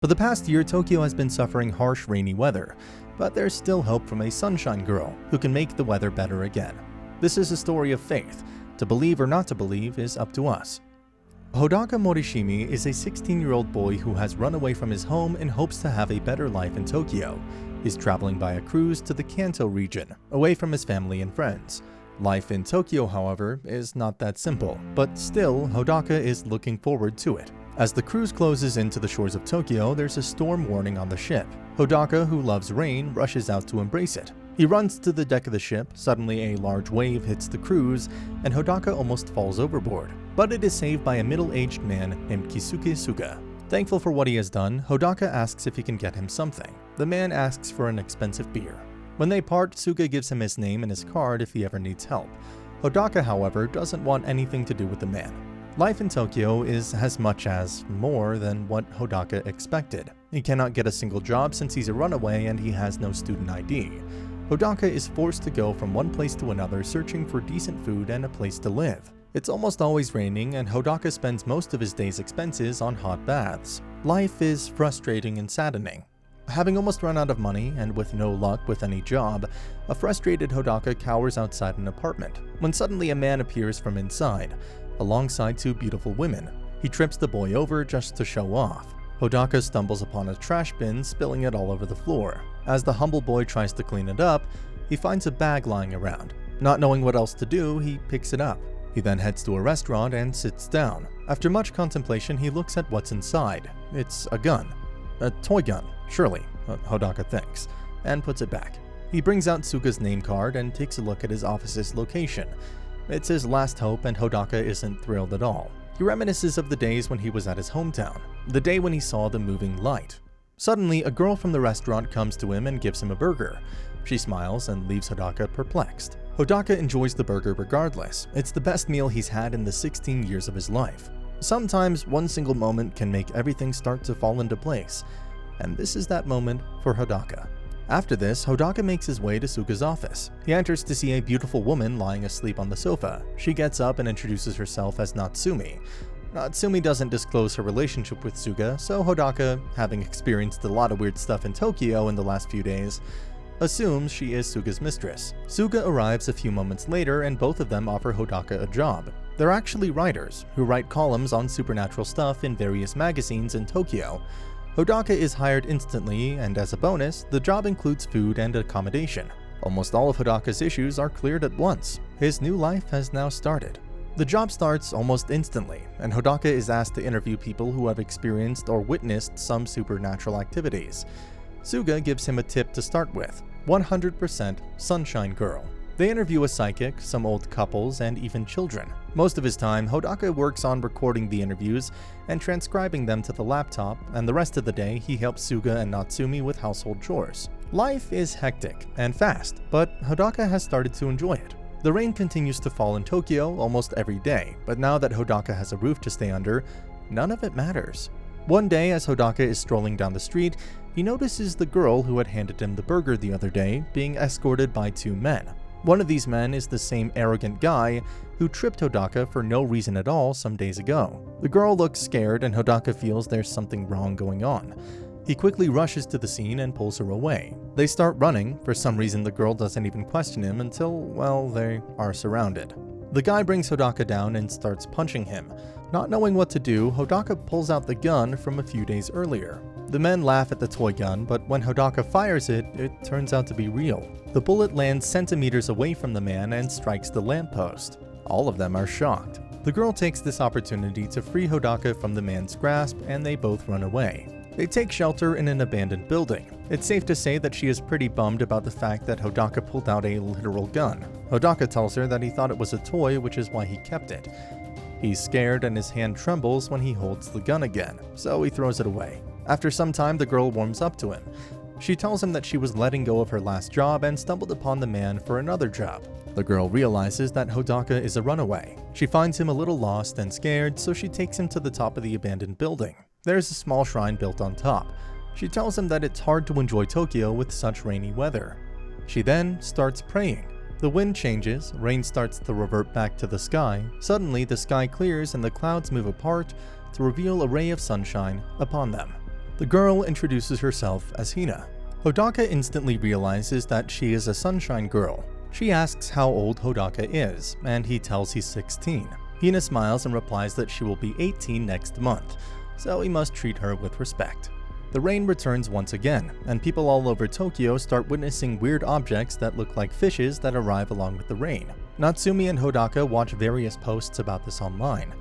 For the past year, Tokyo has been suffering harsh rainy weather, but there's still hope from a sunshine girl who can make the weather better again. This is a story of faith. To believe or not to believe is up to us. Hodaka Morishimi is a 16-year-old boy who has run away from his home in hopes to have a better life in Tokyo. He's traveling by a cruise to the Kanto region, away from his family and friends. Life in Tokyo, however, is not that simple, but still, Hodaka is looking forward to it. As the cruise closes into the shores of Tokyo, there's a storm warning on the ship. Hodaka, who loves rain, rushes out to embrace it. He runs to the deck of the ship. Suddenly, a large wave hits the cruise, and Hodaka almost falls overboard. But it is saved by a middle-aged man named Kisuke Suga. Thankful for what he has done, Hodaka asks if he can get him something. The man asks for an expensive beer. When they part, Suga gives him his name and his card if he ever needs help. Hodaka, however, doesn't want anything to do with the man. Life in Tokyo is as much as more than what Hodaka expected. He cannot get a single job since he's a runaway and he has no student ID. Hodaka is forced to go from one place to another searching for decent food and a place to live. It's almost always raining, and Hodaka spends most of his day's expenses on hot baths. Life is frustrating and saddening. Having almost run out of money and with no luck with any job, a frustrated Hodaka cowers outside an apartment when suddenly a man appears from inside, alongside two beautiful women. He trips the boy over just to show off. Hodaka stumbles upon a trash bin, spilling it all over the floor. As the humble boy tries to clean it up, he finds a bag lying around. Not knowing what else to do, he picks it up. He then heads to a restaurant and sits down. After much contemplation, he looks at what's inside. It's a gun. A toy gun, surely, Hodaka thinks, and puts it back. He brings out Suga's name card and takes a look at his office's location. It's his last hope, and Hodaka isn't thrilled at all. He reminisces of the days when he was at his hometown, the day when he saw the moving light. Suddenly, a girl from the restaurant comes to him and gives him a burger. She smiles and leaves Hodaka perplexed. Hodaka enjoys the burger regardless. It's the best meal he's had in the 16 years of his life. Sometimes one single moment can make everything start to fall into place, and this is that moment for Hodaka. After this, Hodaka makes his way to Suga's office. He enters to see a beautiful woman lying asleep on the sofa. She gets up and introduces herself as Natsumi. Natsumi doesn't disclose her relationship with Suga, so Hodaka, having experienced a lot of weird stuff in Tokyo in the last few days, assumes she is Suga's mistress. Suga arrives a few moments later, and both of them offer Hodaka a job. They're actually writers who write columns on supernatural stuff in various magazines in Tokyo. Hodaka is hired instantly, and as a bonus, the job includes food and accommodation. Almost all of Hodaka's issues are cleared at once. His new life has now started. The job starts almost instantly, and Hodaka is asked to interview people who have experienced or witnessed some supernatural activities. Suga gives him a tip to start with: 100% Sunshine Girl. They interview a psychic, some old couples, and even children. Most of his time, Hodaka works on recording the interviews and transcribing them to the laptop, and the rest of the day he helps Suga and Natsumi with household chores. Life is hectic and fast, but Hodaka has started to enjoy it. The rain continues to fall in Tokyo almost every day, but now that Hodaka has a roof to stay under, none of it matters. One day, as Hodaka is strolling down the street, he notices the girl who had handed him the burger the other day being escorted by two men. One of these men is the same arrogant guy who tripped Hodaka for no reason at all some days ago. The girl looks scared, and Hodaka feels there's something wrong going on. He quickly rushes to the scene and pulls her away. They start running. For some reason, the girl doesn't even question him until, well, they are surrounded. The guy brings Hodaka down and starts punching him. Not knowing what to do, Hodaka pulls out the gun from a few days earlier. The men laugh at the toy gun, but when Hodaka fires it, it turns out to be real. The bullet lands centimeters away from the man and strikes the lamppost. All of them are shocked. The girl takes this opportunity to free Hodaka from the man's grasp, and they both run away. They take shelter in an abandoned building. It's safe to say that she is pretty bummed about the fact that Hodaka pulled out a literal gun. Hodaka tells her that he thought it was a toy, which is why he kept it. He's scared and his hand trembles when he holds the gun again, so he throws it away. After some time, the girl warms up to him. She tells him that she was letting go of her last job and stumbled upon the man for another job. The girl realizes that Hodaka is a runaway. She finds him a little lost and scared, so she takes him to the top of the abandoned building. There's a small shrine built on top. She tells him that it's hard to enjoy Tokyo with such rainy weather. She then starts praying. The wind changes, rain starts to revert back to the sky. Suddenly, the sky clears and the clouds move apart to reveal a ray of sunshine upon them. The girl introduces herself as Hina. Hodaka instantly realizes that she is a sunshine girl. She asks how old Hodaka is, and he tells he's 16. Hina smiles and replies that she will be 18 next month, so he must treat her with respect. The rain returns once again, and people all over Tokyo start witnessing weird objects that look like fishes that arrive along with the rain. Natsumi and Hodaka watch various posts about this online.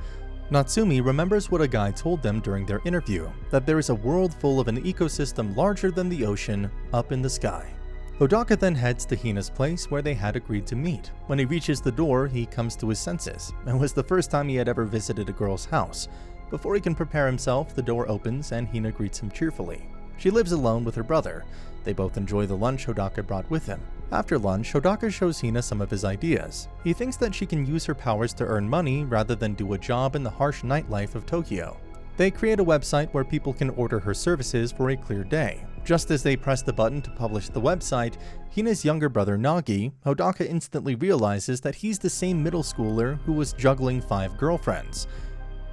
Natsumi remembers what a guy told them during their interview, that there is a world full of an ecosystem larger than the ocean up in the sky. Hodaka then heads to Hina's place where they had agreed to meet. When he reaches the door, he comes to his senses. It was the first time he had ever visited a girl's house. Before he can prepare himself, the door opens and Hina greets him cheerfully. She lives alone with her brother. They both enjoy the lunch Hodaka brought with him. After lunch, Hodaka shows Hina some of his ideas. He thinks that she can use her powers to earn money rather than do a job in the harsh nightlife of Tokyo. They create a website where people can order her services for a clear day. Just as they press the button to publish the website, Hina's younger brother Nagi, Hodaka instantly realizes that he's the same middle schooler who was juggling 5 girlfriends.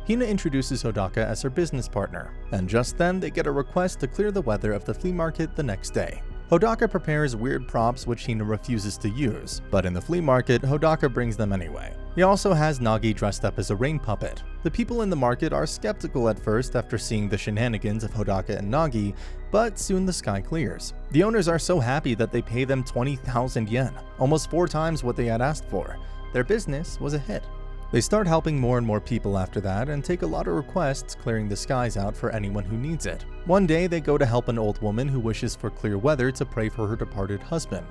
Hina introduces Hodaka as her business partner, and just then they get a request to clear the weather of the flea market the next day. Hodaka prepares weird props which Hina refuses to use, but in the flea market, Hodaka brings them anyway. He also has Nagi dressed up as a rain puppet. The people in the market are skeptical at first after seeing the shenanigans of Hodaka and Nagi, but soon the sky clears. The owners are so happy that they pay them 20,000 yen, almost 4 times what they had asked for. Their business was a hit. They start helping more and more people after that and take a lot of requests clearing the skies out for anyone who needs it. One day they go to help an old woman who wishes for clear weather to pray for her departed husband.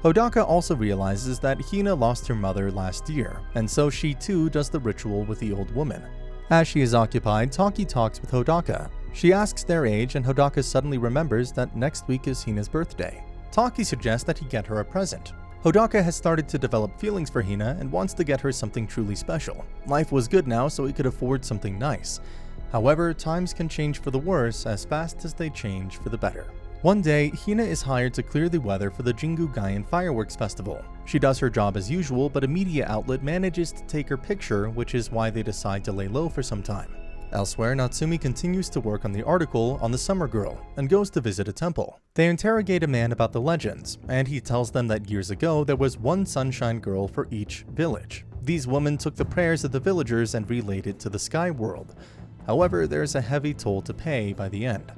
Hodaka also realizes that Hina lost her mother last year, and so she too does the ritual with the old woman. As she is occupied, Taki talks with Hodaka. She asks their age and Hodaka suddenly remembers that next week is Hina's birthday. Taki suggests that he get her a present. Hodaka has started to develop feelings for Hina and wants to get her something truly special. Life was good now, so he could afford something nice. However, times can change for the worse as fast as they change for the better. One day, Hina is hired to clear the weather for the Jingu Gaian Fireworks Festival. She does her job as usual, but a media outlet manages to take her picture, which is why they decide to lay low for some time. Elsewhere, Natsumi continues to work on the article on the summer girl and goes to visit a temple. They interrogate a man about the legends, and he tells them that years ago there was one sunshine girl for each village. These women took the prayers of the villagers and relayed it to the sky world. However, there's a heavy toll to pay by the end.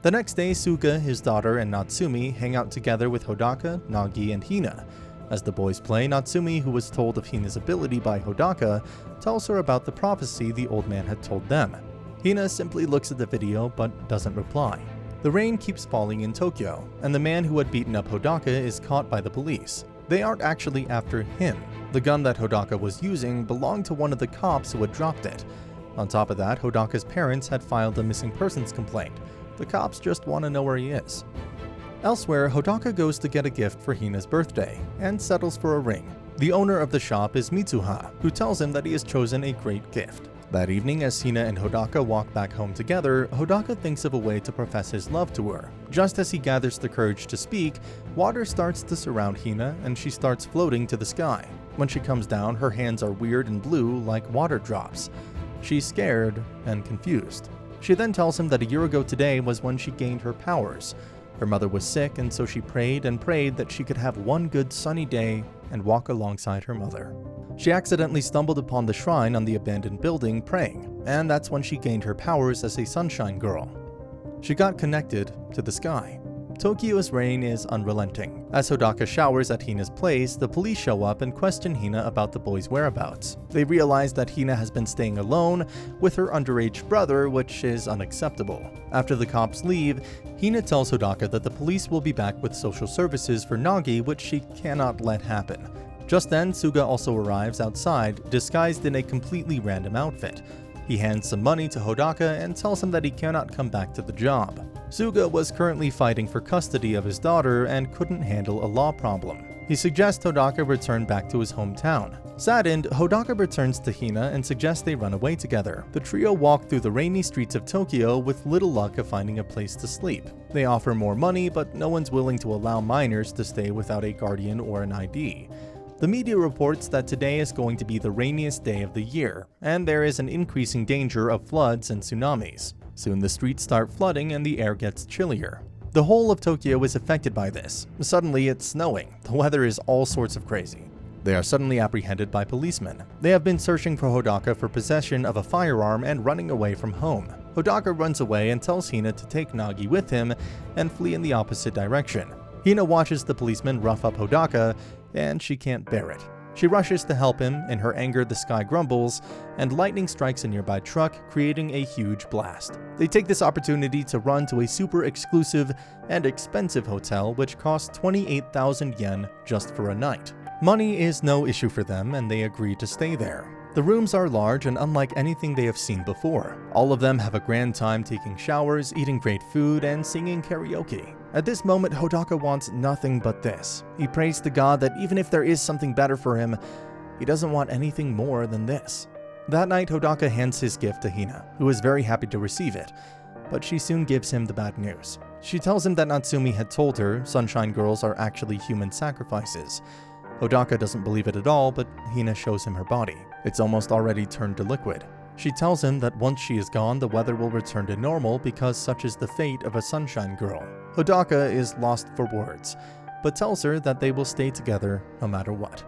The next day, Suga, his daughter, and Natsumi hang out together with Hodaka, Nagi, and Hina. As the boys play, Natsumi, who was told of Hina's ability by Hodaka, tells her about the prophecy the old man had told them. Hina simply looks at the video but doesn't reply. The rain keeps falling in Tokyo, and the man who had beaten up Hodaka is caught by the police. They aren't actually after him. The gun that Hodaka was using belonged to one of the cops who had dropped it. On top of that, Hodaka's parents had filed a missing persons complaint. The cops just want to know where he is. Elsewhere, Hodaka goes to get a gift for Hina's birthday and settles for a ring. The owner of the shop is Mitsuha, who tells him that he has chosen a great gift. That evening, as Hina and Hodaka walk back home together, Hodaka thinks of a way to profess his love to her. Just as he gathers the courage to speak, water starts to surround Hina and she starts floating to the sky. When she comes down, her hands are weird and blue like water drops. She's scared and confused. She then tells him that a year ago today was when she gained her powers. Her mother was sick, and so she prayed and prayed that she could have one good sunny day and walk alongside her mother. She accidentally stumbled upon the shrine on the abandoned building praying, and that's when she gained her powers as a sunshine girl. She got connected to the sky. Tokyo's rain is unrelenting. As Hodaka showers at Hina's place, the police show up and question Hina about the boy's whereabouts. They realize that Hina has been staying alone with her underage brother, which is unacceptable. After the cops leave, Hina tells Hodaka that the police will be back with social services for Nagi, which she cannot let happen. Just then, Suga also arrives outside, disguised in a completely random outfit. He hands some money to Hodaka and tells him that he cannot come back to the job. Suga was currently fighting for custody of his daughter and couldn't handle a law problem. He suggests Hodaka return back to his hometown. Saddened, Hodaka returns to Hina and suggests they run away together. The trio walk through the rainy streets of Tokyo with little luck of finding a place to sleep. They offer more money, but no one's willing to allow minors to stay without a guardian or an ID. The media reports that today is going to be the rainiest day of the year, and there is an increasing danger of floods and tsunamis. Soon the streets start flooding and the air gets chillier. The whole of Tokyo is affected by this. Suddenly it's snowing. The weather is all sorts of crazy. They are suddenly apprehended by policemen. They have been searching for Hodaka for possession of a firearm and running away from home. Hodaka runs away and tells Hina to take Nagi with him and flee in the opposite direction. Hina watches the policemen rough up Hodaka, and she can't bear it. She rushes to help him. In her anger, the sky grumbles, and lightning strikes a nearby truck, creating a huge blast. They take this opportunity to run to a super exclusive and expensive hotel, which costs 28,000 yen just for a night. Money is no issue for them, and they agree to stay there. The rooms are large and unlike anything they have seen before. All of them have a grand time taking showers, eating great food, and singing karaoke. At this moment, Hodaka wants nothing but this. He prays to God that even if there is something better for him, he doesn't want anything more than this. That night, Hodaka hands his gift to Hina, who is very happy to receive it, but she soon gives him the bad news. She tells him that Natsumi had told her Sunshine Girls are actually human sacrifices. Hodaka doesn't believe it at all, but Hina shows him her body. It's almost already turned to liquid. She tells him that once she is gone, the weather will return to normal because such is the fate of a Sunshine Girl. Hodaka is lost for words, but tells her that they will stay together no matter what.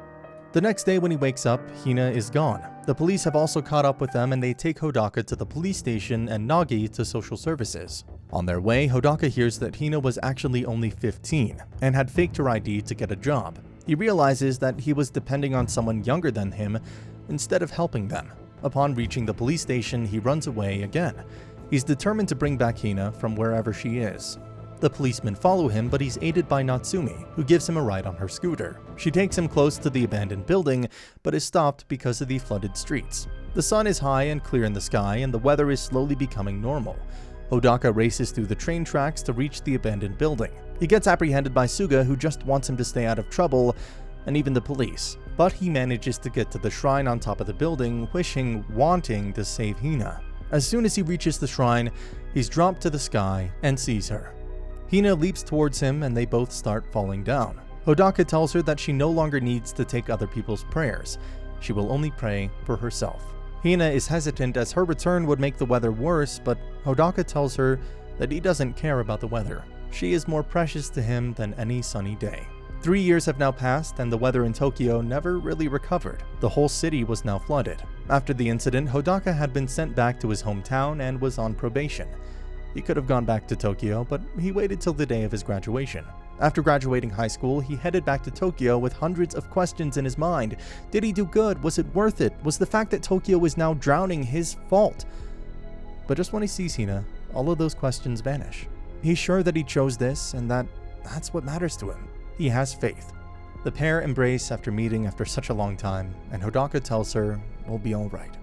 The next day when he wakes up, Hina is gone. The police have also caught up with them and they take Hodaka to the police station and Nagi to social services. On their way, Hodaka hears that Hina was actually only 15 and had faked her ID to get a job. He realizes that he was depending on someone younger than him instead of helping them. Upon reaching the police station, he runs away again. He's determined to bring back Hina from wherever she is. The policemen follow him, but he's aided by Natsumi, who gives him a ride on her scooter. She takes him close to the abandoned building, but is stopped because of the flooded streets. The sun is high and clear in the sky, and the weather is slowly becoming normal. Hodaka races through the train tracks to reach the abandoned building. He gets apprehended by Suga, who just wants him to stay out of trouble, and even the police. But he manages to get to the shrine on top of the building, wanting to save Hina. As soon as he reaches the shrine, he's dropped to the sky and sees her. Hina leaps towards him and they both start falling down. Hodaka tells her that she no longer needs to take other people's prayers. She will only pray for herself. Hina is hesitant as her return would make the weather worse, but Hodaka tells her that he doesn't care about the weather. She is more precious to him than any sunny day. 3 years have now passed and the weather in Tokyo never really recovered. The whole city was now flooded. After the incident, Hodaka had been sent back to his hometown and was on probation. He could have gone back to Tokyo, but he waited till the day of his graduation. After graduating high school, he headed back to Tokyo with hundreds of questions in his mind. Did he do good? Was it worth it? Was the fact that Tokyo was now drowning his fault? But just when he sees Hina, all of those questions vanish. He's sure that he chose this and that's what matters to him. He has faith. The pair embrace after meeting after such a long time, and Hodaka tells her we'll be alright.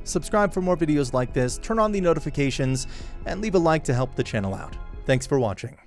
Subscribe for more videos like this, turn on the notifications, and leave a like to help the channel out. Thanks for watching.